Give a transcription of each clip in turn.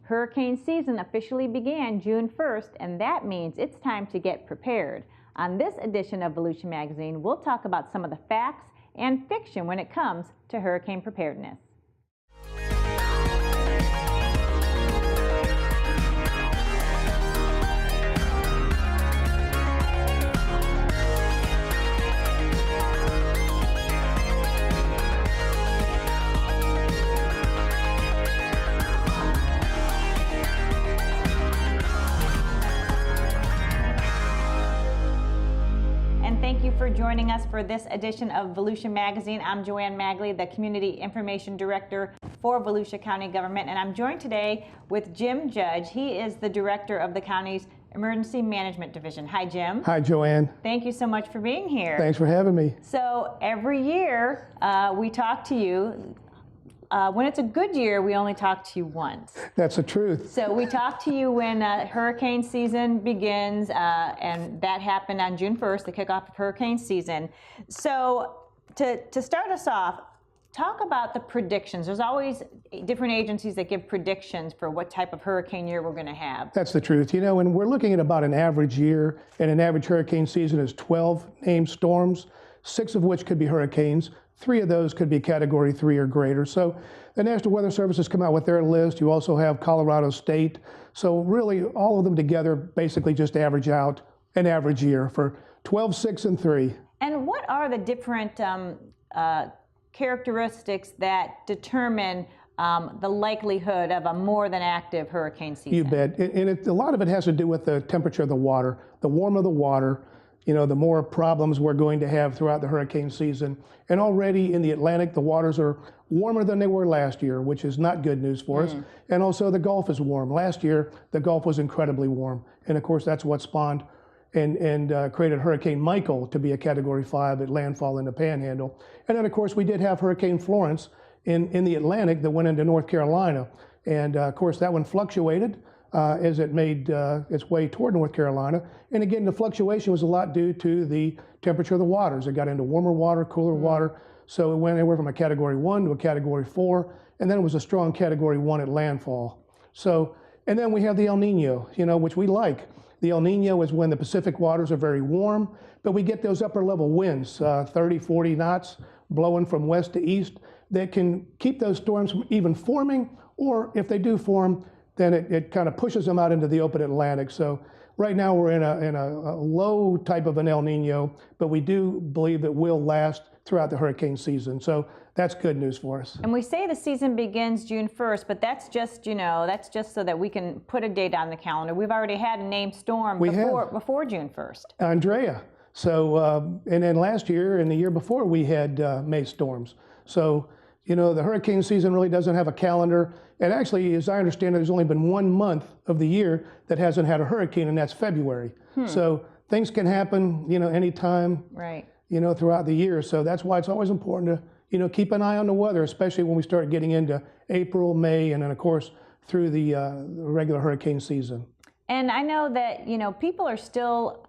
Hurricane season officially began June 1st, and that means it's time to get prepared. On this edition of Volusia Magazine, we'll talk about some of the facts and fiction when it comes to hurricane preparedness. Thank you for joining us for this edition of Volusia Magazine. I'm Joanne Magley, the Community Information Director for Volusia County Government, and I'm joined today with Jim Judge. He is the Director of the county's Emergency Management Division. Hi, Jim. Hi, Joanne. Thank you so much for being here. Thanks for having me. So every year we talk to you. When it's a good year, we only talk to you once. That's the truth. So we talk to you when hurricane season begins, and that happened on June 1st, the kickoff of hurricane season. So to start us off, talk about the predictions. There's always different agencies that give predictions for what type of hurricane year we're going to have. That's the truth. You know, when we're looking at about an average year, and an average hurricane season is 12 named storms, 6 of which could be hurricanes. 3 of those could be Category 3 or greater. So the National Weather Service has come out with their list. You also have Colorado State. So really all of them together basically just average out an average year for 12, 6, and 3. And what are the different characteristics that determine the likelihood of a more than active hurricane season? You bet. And a lot of it has to do with the temperature of the water. The warmer the water, you know, the more problems we're going to have throughout the hurricane season. And already in the Atlantic, the waters are warmer than they were last year, which is not good news for us. And also the Gulf is warm. Last year, the Gulf was incredibly warm. And of course, that's what spawned and created Hurricane Michael to be a Category 5 at landfall in the Panhandle. And then of course, we did have Hurricane Florence in the Atlantic that went into North Carolina. And of course, that one fluctuated as it made its way toward North Carolina. And again, the fluctuation was a lot due to the temperature of the waters. It got into warmer water, cooler water. So it went anywhere from a Category 1 to a Category 4, and then it was a strong Category 1 at landfall. So, and then we have the El Nino, you know, which we like. The El Nino is when the Pacific waters are very warm, but we get those upper level winds, 30, 40 knots, blowing from west to east, that can keep those storms from even forming, or if they do form, then it kind of pushes them out into the open Atlantic. So right now we're in a low type of an El Nino, but we do believe it will last throughout the hurricane season. So that's good news for us. And we say the season begins June 1st, but that's just, you know, that's just so that we can put a date on the calendar. We've already had a named storm before June 1st. Andrea. So, and then last year and the year before we had May storms. So, you know, the hurricane season really doesn't have a calendar. And actually, as I understand it, there's only been 1 month of the year that hasn't had a hurricane, and that's February. So things can happen, you know, anytime, you know, throughout the year. So that's why it's always important to, you know, keep an eye on the weather, especially when we start getting into April, May, and then of course through the regular hurricane season. And I know that, you know, people are still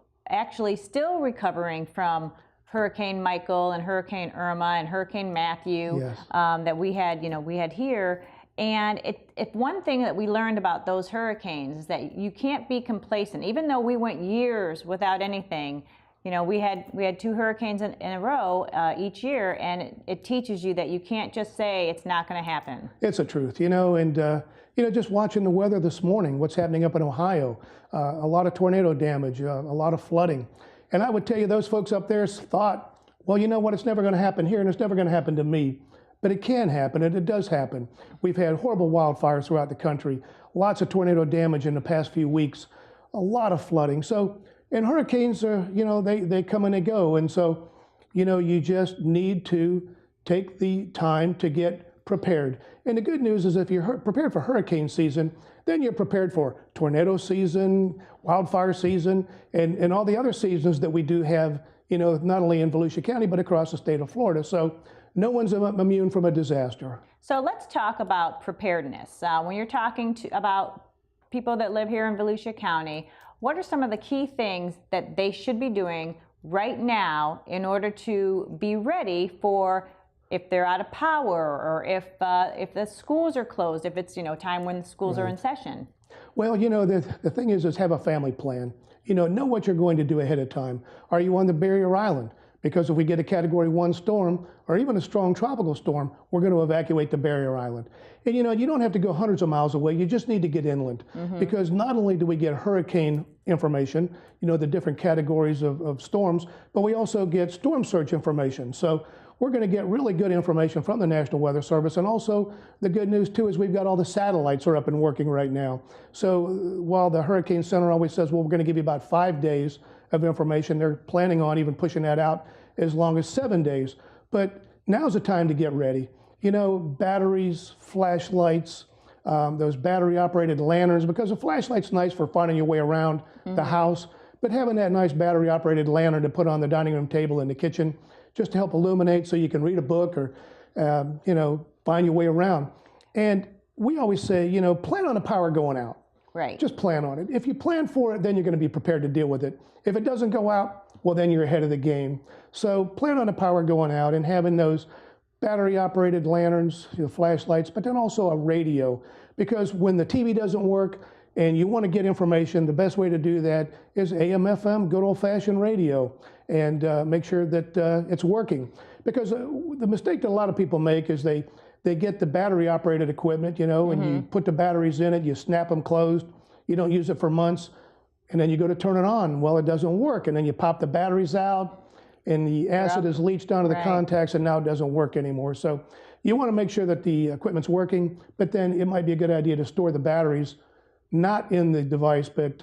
recovering from Hurricane Michael and Hurricane Irma and Hurricane Matthew that we had here. And if one thing that we learned about those hurricanes is that you can't be complacent. Even though we went years without anything, you know, we had 2 hurricanes in a row each year, and it teaches you that you can't just say it's not going to happen. It's the truth, you know, and you know, just watching the weather this morning, what's happening up in Ohio, a lot of tornado damage, a lot of flooding. And I would tell you, those folks up there thought, well, you know what, it's never going to happen here, and it's never going to happen to me. But it can happen, and it does happen. We've had horrible wildfires throughout the country, lots of tornado damage in the past few weeks, a lot of flooding. So, and hurricanes are, you know, they come and they go. And so, you know, you just need to take the time to get prepared. And the good news is if you're prepared for hurricane season, then you're prepared for tornado season, wildfire season, and all the other seasons that we do have, you know, not only in Volusia County, but across the state of Florida. So no one's immune from a disaster. So let's talk about preparedness. When you're talking about people that live here in Volusia County, what are some of the key things that they should be doing right now in order to be ready for if they're out of power, or if the schools are closed, if it's, time when the schools are in session. Well, the thing is have a family plan. Know what you're going to do ahead of time. Are you on the barrier island? Because if we get a Category 1 storm, or even a strong tropical storm, we're going to evacuate the barrier island. And you don't have to go hundreds of miles away, you just need to get inland. Because not only do we get hurricane information, the different categories of storms, but we also get storm surge information. So we're going to get really good information from the National Weather Service. And also the good news too is we've got all the satellites are up and working right now. So while the Hurricane Center always says, well, we're going to give you about 5 days of information, they're planning on even pushing that out as long as 7 days. But now's the time to get ready. Batteries, flashlights, those battery operated lanterns, because a flashlight's nice for finding your way around the house, but having that nice battery operated lantern to put on the dining room table in the kitchen, just to help illuminate so you can read a book or, find your way around. And we always say, plan on the power going out. Right. Just plan on it. If you plan for it, then you're going to be prepared to deal with it. If it doesn't go out, well, then you're ahead of the game. So plan on the power going out and having those battery operated lanterns, flashlights, but then also a radio. Because when the TV doesn't work and you want to get information, the best way to do that is AM, FM, good old fashioned radio, and make sure that it's working. Because the mistake that a lot of people make is they get the battery operated equipment, and you put the batteries in it, you snap them closed, you don't use it for months, and then you go to turn it on. Well, it doesn't work, and then you pop the batteries out, and the acid is leached onto the contacts, and now it doesn't work anymore. So you want to make sure that the equipment's working, but then it might be a good idea to store the batteries not in the device, but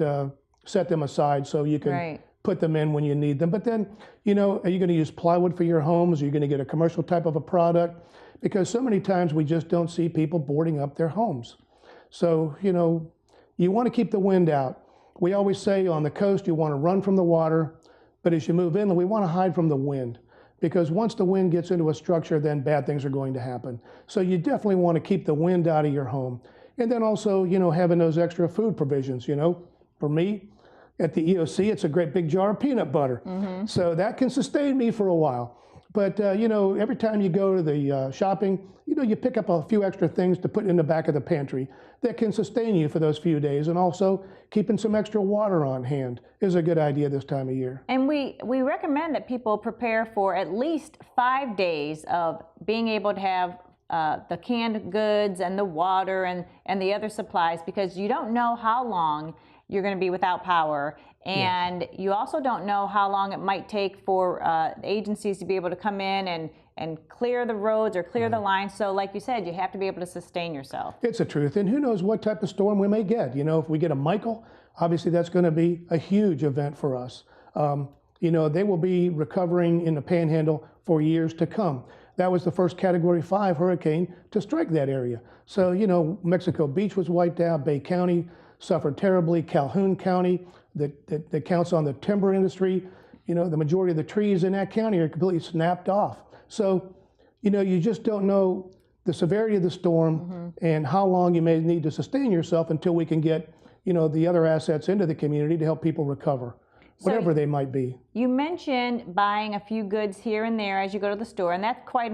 set them aside so you can put them in when you need them. But then, are you going to use plywood for your homes? Are you going to get a commercial type of a product? Because so many times we just don't see people boarding up their homes. So, you want to keep the wind out. We always say on the coast, you want to run from the water, but as you move inland, we want to hide from the wind. Because once the wind gets into a structure, then bad things are going to happen. So you definitely want to keep the wind out of your home. And then also, having those extra food provisions, For me, at the EOC, it's a great big jar of peanut butter. So that can sustain me for a while. But, every time you go to the shopping, you pick up a few extra things to put in the back of the pantry that can sustain you for those few days. And also keeping some extra water on hand is a good idea this time of year. And we recommend that people prepare for at least 5 days of being able to have the canned goods and the water and the other supplies, because you don't know how long you're going to be without power. And you also don't know how long it might take for agencies to be able to come in and clear the roads or clear the lines. So like you said, you have to be able to sustain yourself. It's the truth. And who knows what type of storm we may get. If we get a Michael, obviously that's going to be a huge event for us. They will be recovering in the Panhandle for years to come. That was the first Category 5 hurricane to strike that area. So, Mexico Beach was wiped out, Bay County suffered terribly, Calhoun County, that counts on the timber industry. The majority of the trees in that county are completely snapped off. So, you just don't know the severity of the storm and how long you may need to sustain yourself until we can get, the other assets into the community to help people recover, whatever they might be. You mentioned buying a few goods here and there as you go to the store, and that's quite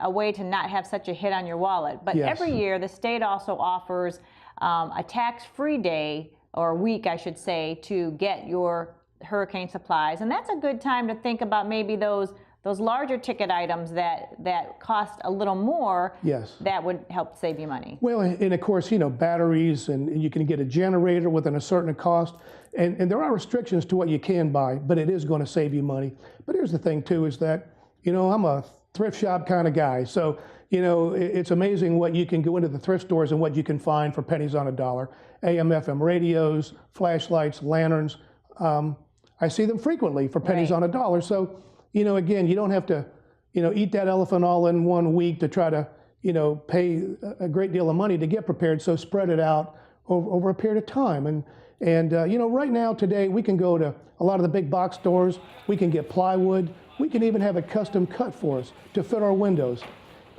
a way to not have such a hit on your wallet. But every year, the state also offers a tax-free day, or week, I should say, to get your hurricane supplies. And that's a good time to think about maybe those larger ticket items that cost a little more, that would help save you money. Well, and of course, batteries, and you can get a generator within a certain cost. And there are restrictions to what you can buy, but it is going to save you money. But here's the thing, too, is that, I'm a thrift shop kind of guy. So, it's amazing what you can go into the thrift stores and what you can find for pennies on a dollar. AM, FM radios, flashlights, lanterns. I see them frequently for pennies on a dollar. So, again, you don't have to, eat that elephant all in one week to try to, pay a great deal of money to get prepared. So spread it out over a period of time. And right now, today, we can go to a lot of the big box stores. We can get plywood. We can even have it custom cut for us to fit our windows.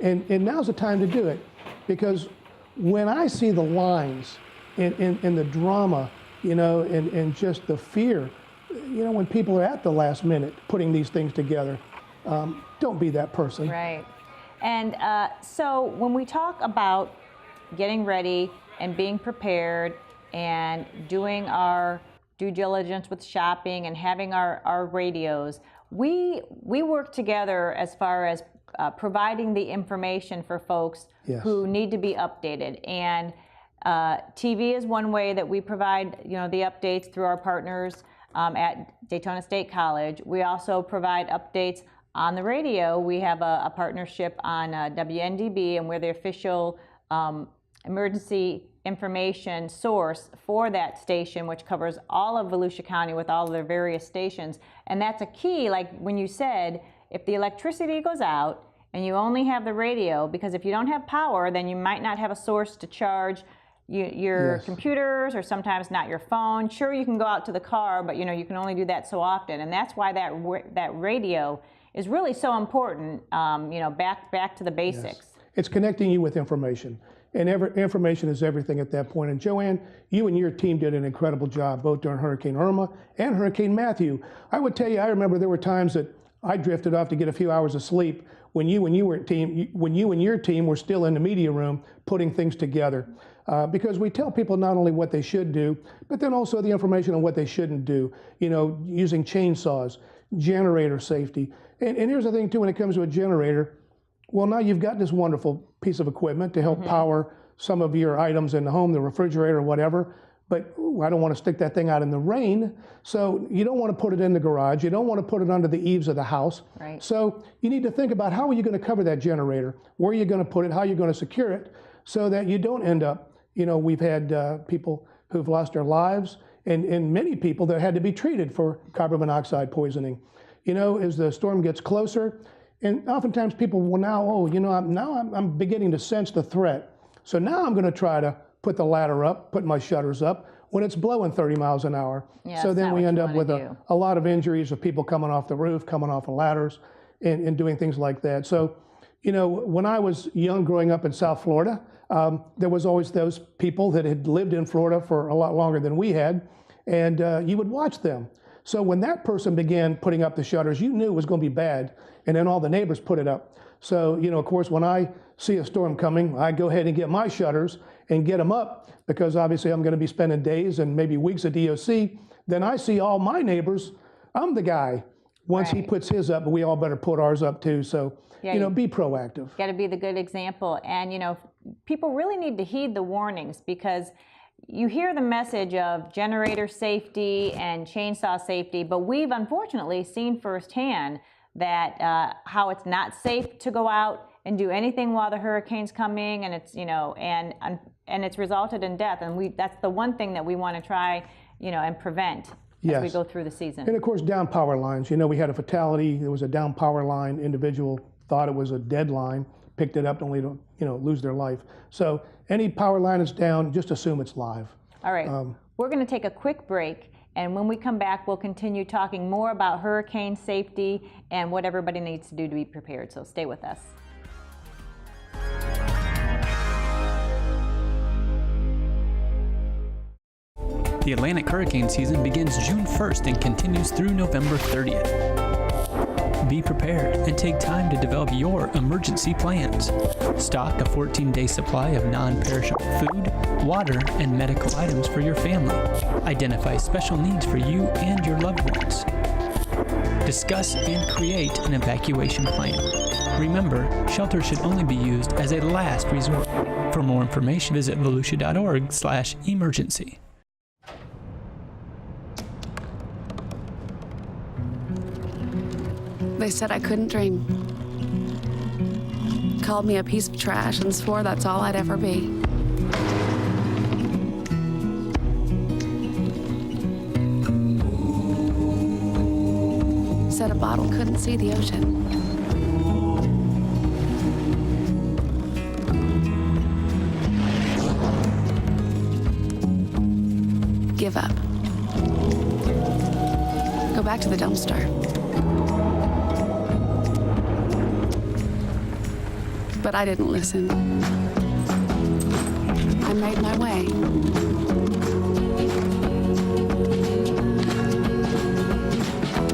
And now's the time to do it, because when I see the lines and the drama, and just the fear, when people are at the last minute putting these things together, don't be that person. Right. And so when we talk about getting ready and being prepared and doing our due diligence with shopping and having our radios, we work together as far as providing the information for folks who need to be updated. And TV is one way that we provide, the updates through our partners at Daytona State College. We also provide updates on the radio. We have a partnership on WNDB, and we're the official emergency information source for that station, which covers all of Volusia County with all of their various stations. And that's a key, like when you said, if the electricity goes out and you only have the radio, because if you don't have power, then you might not have a source to charge your computers, or sometimes not your phone. Sure, you can go out to the car, but you can only do that so often. And that's why that radio is really so important, back to the basics. Yes. It's connecting you with information. And information is everything at that point. And Joanne, you and your team did an incredible job, both during Hurricane Irma and Hurricane Matthew. I would tell you, I remember there were times that I drifted off to get a few hours of sleep when you and your team were still in the media room putting things together. Because we tell people not only what they should do, but then also the information on what they shouldn't do. Using chainsaws, generator safety. And here's the thing too, when it comes to a generator, well, now you've got this wonderful piece of equipment to help power some of your items in the home, the refrigerator or whatever, but I don't want to stick that thing out in the rain. So you don't want to put it in the garage. You don't want to put it under the eaves of the house. Right. So you need to think about how are you going to cover that generator, where are you going to put it, how you're going to secure it, so that you don't end up, we've had people who've lost their lives, and many people that had to be treated for carbon monoxide poisoning. As the storm gets closer, and oftentimes people will now, I'm beginning to sense the threat. So now I'm going to try to put the ladder up, put my shutters up when it's blowing 30 miles an hour. Yeah, so then we end up with a lot of injuries of people coming off the roof, coming off of ladders, and doing things like that. So, when I was young growing up in South Florida, there was always those people that had lived in Florida for a lot longer than we had, and you would watch them. So when that person began putting up the shutters, you knew it was going to be bad, and then all the neighbors put it up. So, of course, when I see a storm coming, I go ahead and get my shutters and get them up, because obviously I'm going to be spending days and maybe weeks at DOC. Then I see all my neighbors, I'm the guy. Once he puts his up, we all better put ours up too. So, be proactive. Got to be the good example. And, people really need to heed the warnings, because you hear the message of generator safety and chainsaw safety, but we've unfortunately seen firsthand that how it's not safe to go out and do anything while the hurricane's coming, and it's and it's resulted in death. And that's the one thing that we want to try and prevent as we go through the season. And of course, down power lines. We had a fatality. There was a down power line. Individual thought it was a dead line, picked it up only to lose their life. So any power line that's down, just assume it's live. All right, we're going to take a quick break, and when we come back, we'll continue talking more about hurricane safety and what everybody needs to do to be prepared. So stay with us. The Atlantic hurricane season begins June 1st and continues through November 30th. Be prepared and take time to develop your emergency plans. Stock a 14-day supply of non-perishable food, water, and medical items for your family. Identify special needs for you and your loved ones. Discuss and create an evacuation plan. Remember, shelter should only be used as a last resort. For more information, visit volusia.org/emergency. They said I couldn't dream. Called me a piece of trash and swore that's all I'd ever be. Said a bottle couldn't see the ocean. Give up. Go back to the dumpster. But I didn't listen. I made my way.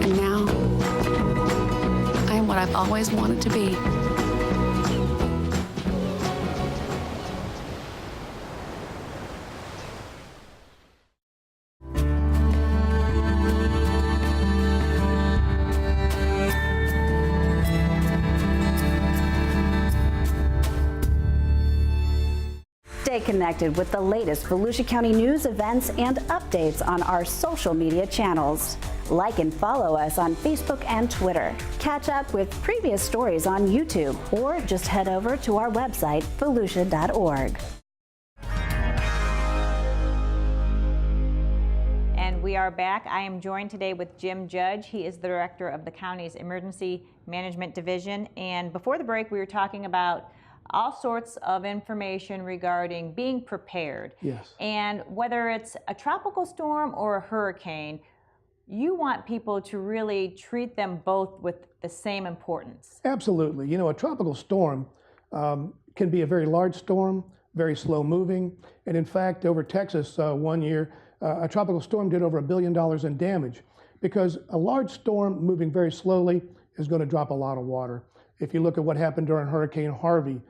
And now, I am what I've always wanted to be. connected with the latest Volusia County news, events, and updates on our social media channels. Like and follow us on Facebook and Twitter. Catch up with previous stories on YouTube, or just head over to our website, volusia.org. And we are back. I am joined today with Jim Judge. He is the director of the county's Emergency Management Division. And before the break, we were talking about all sorts of information regarding being prepared. Yes. And whether it's a tropical storm or a hurricane, you want people to really treat them both with the same importance. Absolutely. You know, a tropical storm can be a very large storm, very slow moving. And in fact, over Texas one year, a tropical storm did over $1 billion in damage, because a large storm moving very slowly is going to drop a lot of water. If you look at what happened during Hurricane Harvey,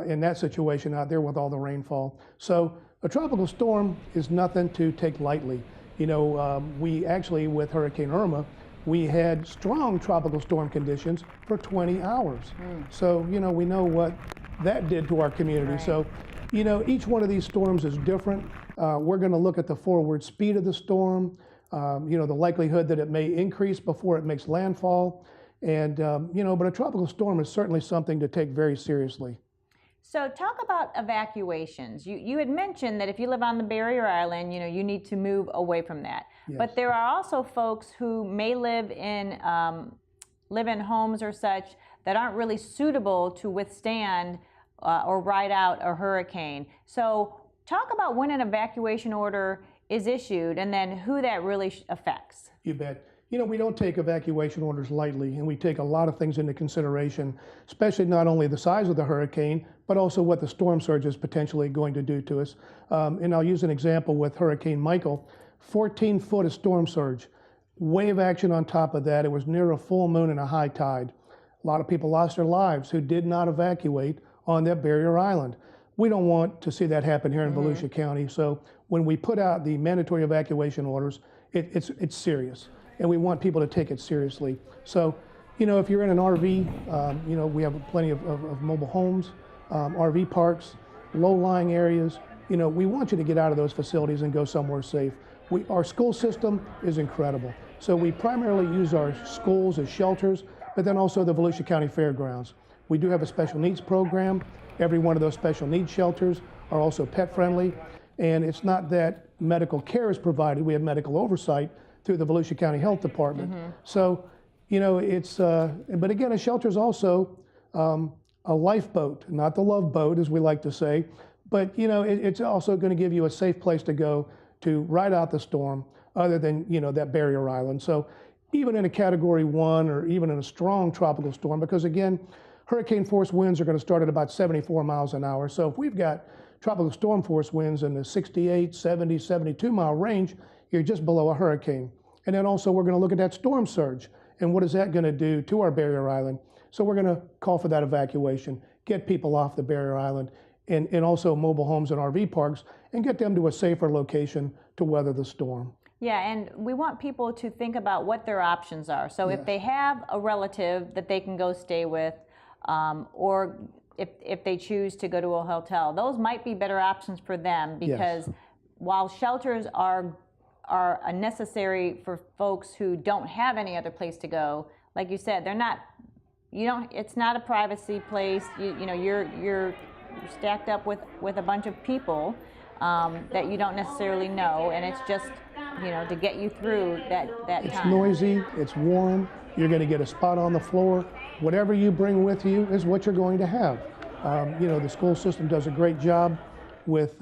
in that situation out there with all the rainfall. So a tropical storm is nothing to take lightly. You know, we actually, with Hurricane Irma, we had strong tropical storm conditions for 20 hours. So, you know, we know what that did to our community. Right. So, you know, each one of these storms is different. We're going to look at the forward speed of the storm, you know, the likelihood that it may increase before it makes landfall. And, you know, but a tropical storm is certainly something to take very seriously. So talk about evacuations. You had mentioned that if you live on the barrier island, you know, you need to move away from that. Yes. But there are also folks who may live in homes or such that aren't really suitable to withstand or ride out a hurricane. So talk about when an evacuation order is issued and then who that really affects. You bet. You know, we don't take evacuation orders lightly, and we take a lot of things into consideration, especially not only the size of the hurricane, but also what the storm surge is potentially going to do to us. And I'll use an example with Hurricane Michael, 14 foot of storm surge, wave action on top of that. It was near a full moon and a high tide. A lot of people lost their lives who did not evacuate on that barrier island. We don't want to see that happen here in Volusia County. So when we put out the mandatory evacuation orders, it's serious. And we want people to take it seriously. So, you know, if you're in an RV, you know, we have plenty of mobile homes, RV parks, low-lying areas. You know, we want you to get out of those facilities and go somewhere safe. Our school system is incredible. So we primarily use our schools as shelters, but then also the Volusia County Fairgrounds. We do have a special needs program. Every one of those special needs shelters are also pet-friendly. And it's not that medical care is provided. We have medical oversight through the Volusia County Health Department. So, you know, it's, but again, a shelter is also a lifeboat, not the love boat, as we like to say, but, you know, it's also going to give you a safe place to go to ride out the storm, other than, you know, that barrier island. So even in a Category 1 or even in a strong tropical storm, because again, hurricane force winds are going to start at about 74 miles an hour. So if we've got tropical storm force winds in the 68, 70, 72 mile range, you're just below a hurricane. And then also we're going to look at that storm surge and what is that going to do to our barrier island. So we're going to call for that evacuation, get people off the barrier island, and also mobile homes and RV parks, and get them to a safer location to weather the storm. Yeah, and we want people to think about what their options are. So if they have a relative that they can go stay with, or if they choose to go to a hotel, those might be better options for them, because while shelters are necessary for folks who don't have any other place to go, like you said, they're not. It's not a privacy place. You know, you're stacked up with a bunch of people that you don't necessarily know, and it's just, you know, to get you through that time. It's noisy. It's warm. You're going to get a spot on the floor. Whatever you bring with you is what you're going to have. You know, the school system does a great job with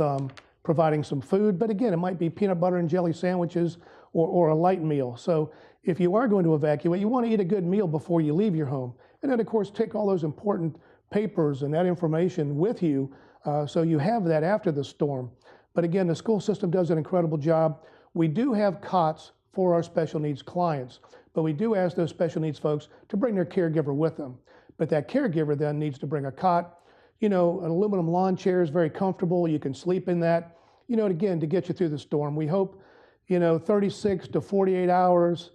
providing some food, but again, it might be peanut butter and jelly sandwiches or a light meal. So if you are going to evacuate, you want to eat a good meal before you leave your home. And then of course, take all those important papers and that information with you so you have that after the storm. But again, the school system does an incredible job. We do have cots for our special needs clients, but we do ask those special needs folks to bring their caregiver with them. But that caregiver then needs to bring a cot. You know, an aluminum lawn chair is very comfortable. You can sleep in that, you know, again, to get you through the storm. We hope, you know, 36 to 48 hours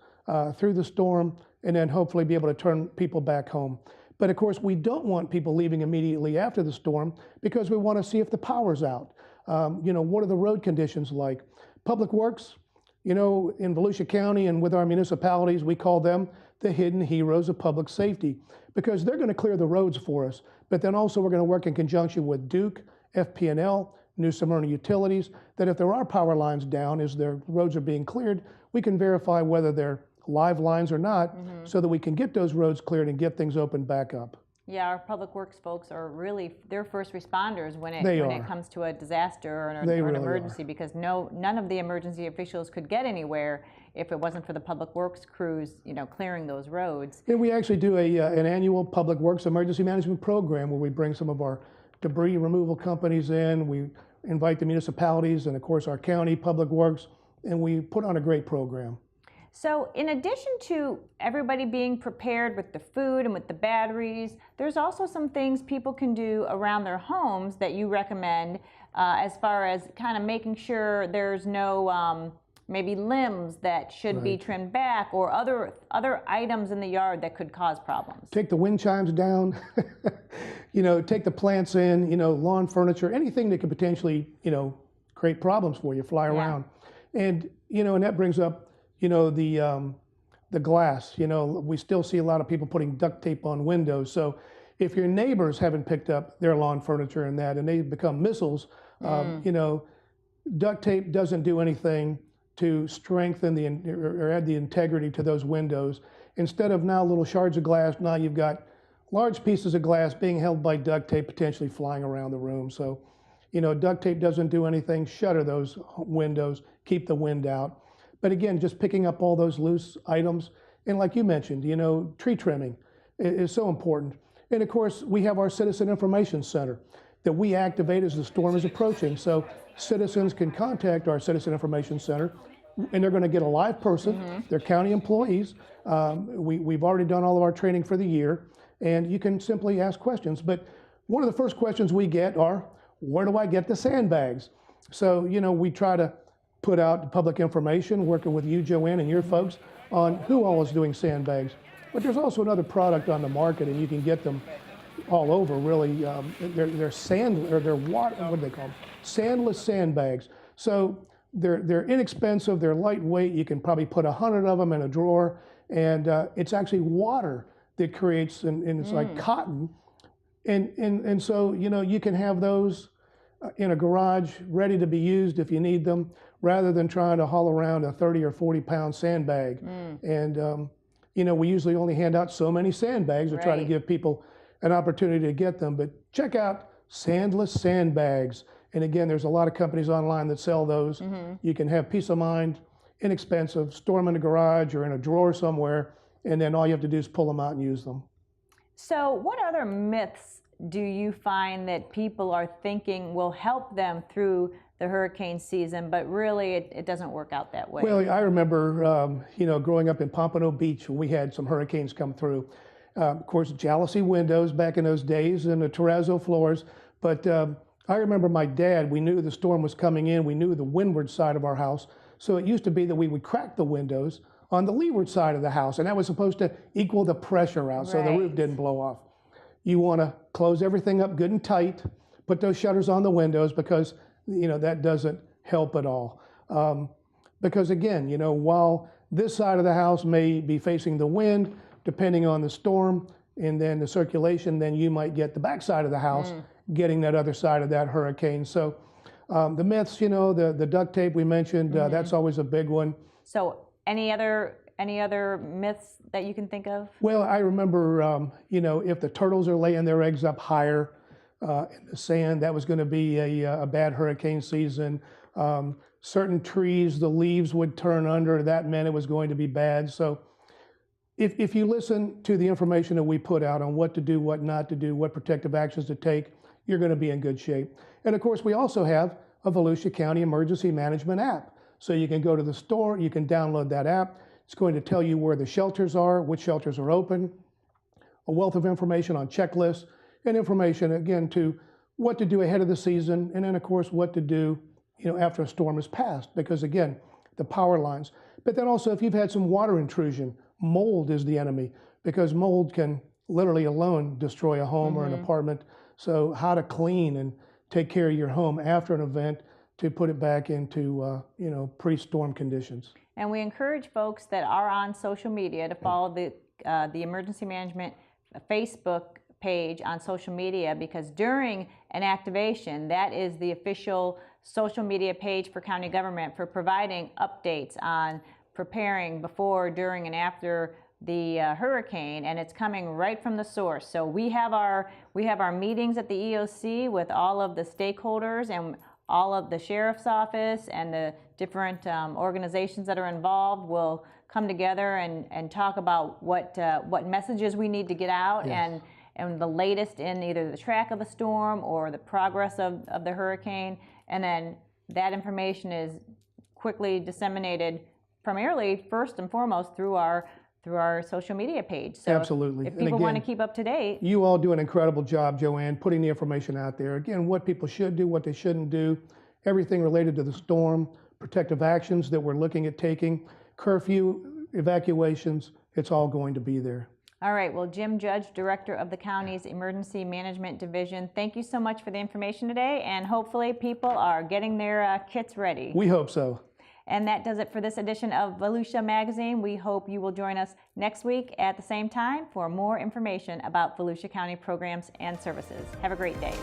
through the storm, and then hopefully be able to turn people back home. But of course, we don't want people leaving immediately after the storm, because we want to see if the power's out. What are the road conditions like? Public Works, in Volusia County and with our municipalities, we call them the hidden heroes of public safety because they're going to clear the roads for us. But then also we're going to work in conjunction with Duke, FP&L, New Smyrna Utilities, that if there are power lines down as their roads are being cleared, we can verify whether they're live lines or not so that we can get those roads cleared and get things opened back up. Yeah, our public works folks are really, they're first responders when it comes to a disaster or an emergency because none of the emergency officials could get anywhere if it wasn't for the public works crews, clearing those roads. And we actually do an annual public works emergency management program where we bring some of our debris removal companies in. We invite the municipalities and of course our county public works, and we put on a great program. So in addition to everybody being prepared with the food and with the batteries, there's also some things people can do around their homes that you recommend as far as kind of making sure there's no maybe limbs that should be trimmed back or other items in the yard that could cause problems. Take the wind chimes down, take the plants in, lawn furniture, anything that could potentially, create problems for you, fly around. And, and that brings up the glass. We still see a lot of people putting duct tape on windows. So if your neighbors haven't picked up their lawn furniture and they become missiles, duct tape doesn't do anything to strengthen or add the integrity to those windows. Instead of now little shards of glass, now you've got large pieces of glass being held by duct tape potentially flying around the room. So, duct tape doesn't do anything. Shutter those windows, keep the wind out. But again, just picking up all those loose items. And like you mentioned, tree trimming is so important. And of course, we have our Citizen Information Center that we activate as the storm is approaching. So citizens can contact our Citizen Information Center and they're going to get a live person. They're county employees. We've already done all of our training for the year and you can simply ask questions. But one of the first questions we get are, where do I get the sandbags? So, we try to put out public information, working with you, Joanne, and your folks on who all is doing sandbags. But there's also another product on the market, and you can get them all over, really. They're what do they call them? Sandless Sandbags. So they're inexpensive, they're lightweight. You can probably put 100 of them in a drawer, and it's actually water that creates, and it's like cotton. And so, you can have those in a garage ready to be used if you need them, rather than trying to haul around a 30 or 40 pound sandbag. And, we usually only hand out so many sandbags to try to give people an opportunity to get them. But check out Sandless Sandbags. And again, there's a lot of companies online that sell those. You can have peace of mind, inexpensive, store them in a garage or in a drawer somewhere, and then all you have to do is pull them out and use them. So what other myths do you find that people are thinking will help them through the hurricane season, but really it doesn't work out that way? Well, I remember, growing up in Pompano Beach when we had some hurricanes come through. Of course, jalousie windows back in those days and the terrazzo floors. But I remember my dad, we knew the storm was coming in. We knew the windward side of our house. So it used to be that we would crack the windows on the leeward side of the house. And that was supposed to equal the pressure out so the roof didn't blow off. You want to close everything up good and tight, put those shutters on the windows because that doesn't help at all. Because again, while this side of the house may be facing the wind, depending on the storm and then the circulation, then you might get the back side of the house getting that other side of that hurricane. So the myths, the duct tape we mentioned, that's always a big one. So any other myths that you can think of? Well, I remember, if the turtles are laying their eggs up higher, in the sand, that was going to be a bad hurricane season. Certain trees, the leaves would turn under, that meant it was going to be bad. So if you listen to the information that we put out on what to do, what not to do, what protective actions to take, you're going to be in good shape. And of course, we also have a Volusia County Emergency Management app. So you can go to the store, you can download that app. It's going to tell you where the shelters are, which shelters are open, a wealth of information on checklists, and information, again, to what to do ahead of the season, and then, of course, what to do, after a storm has passed, because, again, the power lines. But then also, if you've had some water intrusion, mold is the enemy, because mold can literally alone destroy a home or an apartment. So how to clean and take care of your home after an event to put it back into pre-storm conditions. And we encourage folks that are on social media to follow the Emergency Management Facebook page on social media, because during an activation, that is the official social media page for county government for providing updates on preparing before, during, and after the hurricane, and it's coming right from the source. So we have our meetings at the EOC with all of the stakeholders and all of the sheriff's office and the different organizations that are involved will come together and talk about what messages we need to get out. Yes. and the latest in either the track of the storm or the progress of the hurricane, and then that information is quickly disseminated primarily first and foremost through our social media page. So absolutely. If people want to keep up to date. You all do an incredible job, Joanne, putting the information out there. Again, what people should do, what they shouldn't do, everything related to the storm, protective actions that we're looking at taking, curfew, evacuations, it's all going to be there. All right, well, Jim Judge, Director of the county's Emergency Management Division, thank you so much for the information today, and hopefully people are getting their kits ready. We hope so. And that does it for this edition of Volusia Magazine. We hope you will join us next week at the same time for more information about Volusia County programs and services. Have a great day.